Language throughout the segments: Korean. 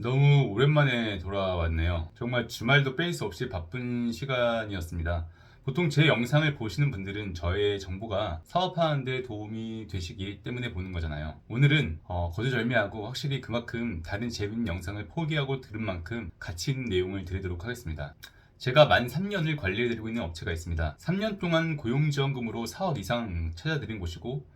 너무 오랜만에 돌아왔네요. 정말 주말도 뺄 수 없이 바쁜 시간이었습니다. 보통 제 영상을 보시는 분들은 저의 정보가 사업하는 데 도움이 되시기 때문에 보는 거잖아요. 오늘은 거두절미하고 확실히 그만큼 다른 재밌는 영상을 포기하고 들은 만큼 가치 있는 내용을 드리도록 하겠습니다. 제가 만 3년을 관리해드리고 있는 업체가 있습니다. 3년 동안 고용지원금으로 4억 이상 찾아드린 곳이고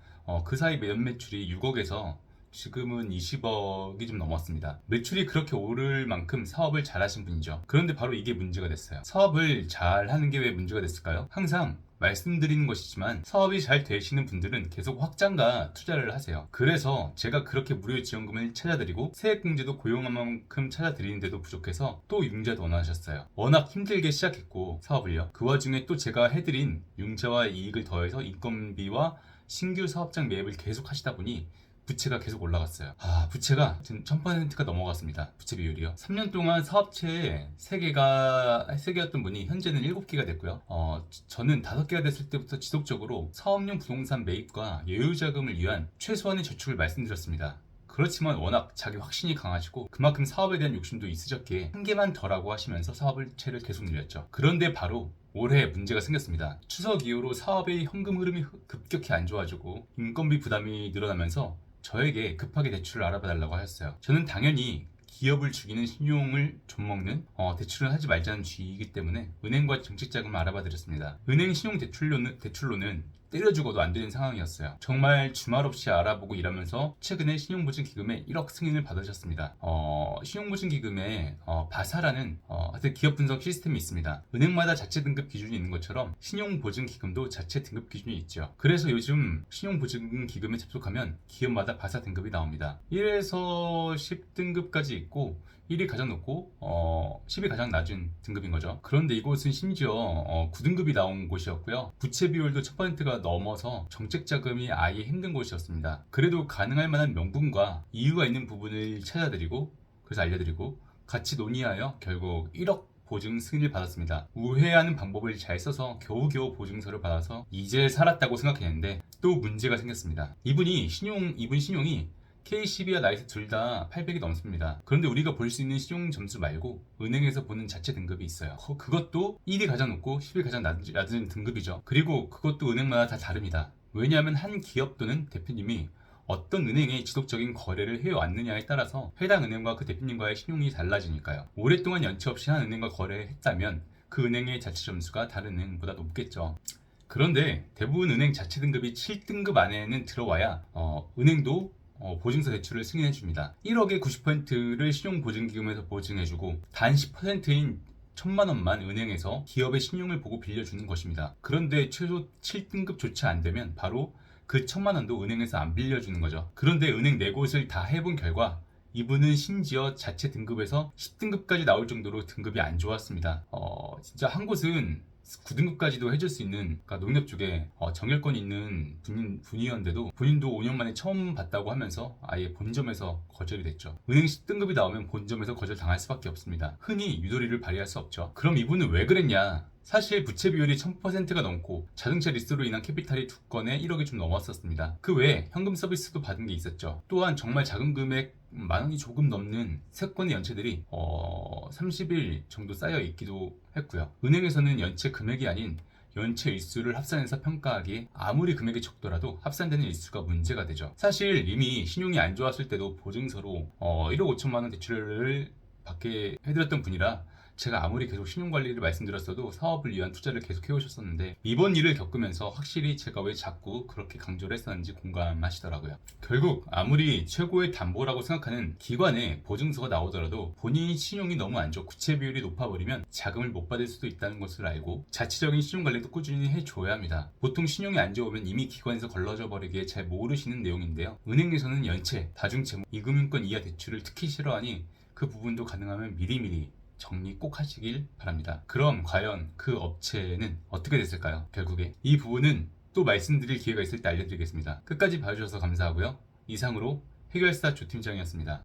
그 사이 연매출이 6억에서 지금은 20억이 좀 넘었습니다. 매출이 그렇게 오를 만큼 사업을 잘 하신 분이죠. 그런데 바로 이게 문제가 됐어요. 사업을 잘 하는 게 왜 문제가 됐을까요? 항상 말씀드리는 것이지만 사업이 잘 되시는 분들은 계속 확장과 투자를 하세요. 그래서 제가 그렇게 무료 지원금을 찾아드리고 세액공제도 고용한 만큼 찾아드리는데도 부족해서 또 융자도 원하셨어요. 워낙 힘들게 시작했고 사업을요. 그 와중에 또 제가 해드린 융자와 이익을 더해서 인건비와 신규 사업장 매입을 계속 하시다 보니 부채가 계속 올라갔어요. 부채가 지금 1000%가 넘어갔습니다. 부채 비율이요. 3년 동안 사업체에 3개였던 분이 현재는 7개가 됐고요. 저는 5개가 됐을 때부터 지속적으로 사업용 부동산 매입과 예우자금을 위한 최소한의 저축을 말씀드렸습니다. 그렇지만 워낙 자기 확신이 강하시고 그만큼 사업에 대한 욕심도 있으셨기에 한 개만 더라고 하시면서 사업체를 계속 늘렸죠. 그런데 바로 올해 문제가 생겼습니다. 추석 이후로 사업의 현금 흐름이 급격히 안 좋아지고 인건비 부담이 늘어나면서 저에게 급하게 대출을 알아봐 달라고 하였어요. 저는 당연히 기업을 죽이는 신용을 좀먹는 대출을 하지 말자는 주의이기 때문에 은행과 정책자금을 알아봐 드렸습니다. 은행 신용 대출로는 때려 죽어도 안 되는 상황이었어요. 정말 주말 없이 알아보고 일하면서 최근에 신용보증기금에 1억 승인을 받으셨습니다. 신용보증기금에 바사라는 하여튼 기업 분석 시스템이 있습니다. 은행마다 자체 등급 기준이 있는 것처럼 신용보증기금도 자체 등급 기준이 있죠. 그래서 요즘 신용보증기금에 접속하면 기업마다 바사 등급이 나옵니다. 1에서 10등급까지 있고 1이 가장 높고 10이 가장 낮은 등급인 거죠. 그런데 이곳은 심지어 9등급이 나온 곳이었고요. 부채 비율도 1000%가 넘어서 정책 자금이 아예 힘든 곳이었습니다. 그래도 가능할 만한 명분과 이유가 있는 부분을 찾아드리고 그래서 알려드리고 같이 논의하여 결국 1억 보증 승인을 받았습니다. 우회하는 방법을 잘 써서 겨우겨우 보증서를 받아서 이제 살았다고 생각했는데 또 문제가 생겼습니다. 이분 신용이 K12와 나이스 둘 다 800이 넘습니다. 그런데 우리가 볼 수 있는 신용 점수 말고 은행에서 보는 자체 등급이 있어요. 그것도 1이 가장 높고 10이 가장 낮은 등급이죠. 그리고 그것도 은행마다 다 다릅니다. 왜냐하면 한 기업 또는 대표님이 어떤 은행에 지속적인 거래를 해왔느냐에 따라서 해당 은행과 그 대표님과의 신용이 달라지니까요. 오랫동안 연체 없이 한 은행과 거래를 했다면 그 은행의 자체 점수가 다른 은행보다 높겠죠. 그런데 대부분 은행 자체 등급이 7등급 안에는 들어와야 은행도 보증서 대출을 승인해줍니다. 1억의 90%를 신용보증기금에서 보증해주고 단 10%인 1000만원만 은행에서 기업의 신용을 보고 빌려주는 것입니다. 그런데 최소 7등급조차 안 되면 바로 그 1000만원도 은행에서 안 빌려주는 거죠. 그런데 은행 4곳을 다 해본 결과 이분은 심지어 자체 등급에서 10등급까지 나올 정도로 등급이 안 좋았습니다. 진짜 한 곳은 9등급까지도 해줄 수 있는, 그러니까 농협 쪽에 정열권 있는 분이었는데도 본인도 5년 만에 처음 봤다고 하면서 아예 본점에서 거절이 됐죠. 은행 10등급이 나오면 본점에서 거절당할 수밖에 없습니다. 흔히 유도리를 발휘할 수 없죠. 그럼 이분은 왜 그랬냐? 사실 부채 비율이 1000%가 넘고 자동차 리스로 인한 캐피탈이 2건에 1억이 좀 넘었었습니다. 그 외에 현금 서비스도 받은 게 있었죠. 또한 정말 작은 금액 만원이 조금 넘는 3건의 연체들이 30일 정도 쌓여 있기도 했고요. 은행에서는 연체 금액이 아닌 연체 일수를 합산해서 평가하기에 아무리 금액이 적더라도 합산되는 일수가 문제가 되죠. 사실 이미 신용이 안 좋았을 때도 보증서로 1억 5천만 원 대출을 받게 해드렸던 분이라 제가 아무리 계속 신용관리를 말씀드렸어도 사업을 위한 투자를 계속 해오셨었는데 이번 일을 겪으면서 확실히 제가 왜 자꾸 그렇게 강조를 했었는지 공감하시더라고요. 결국 아무리 최고의 담보라고 생각하는 기관의 보증서가 나오더라도 본인이 신용이 너무 안 좋고 부채 비율이 높아버리면 자금을 못 받을 수도 있다는 것을 알고 자체적인 신용관리도 꾸준히 해줘야 합니다. 보통 신용이 안 좋으면 이미 기관에서 걸러져 버리기에 잘 모르시는 내용인데요. 은행에서는 연체, 다중채무, 이금융권 이하 대출을 특히 싫어하니 그 부분도 가능하면 미리미리 정리 꼭 하시길 바랍니다. 그럼 과연 그 업체는 어떻게 됐을까요? 결국에 이 부분은 또 말씀드릴 기회가 있을 때 알려드리겠습니다. 끝까지 봐주셔서 감사하고요. 이상으로 해결사 조팀장이었습니다.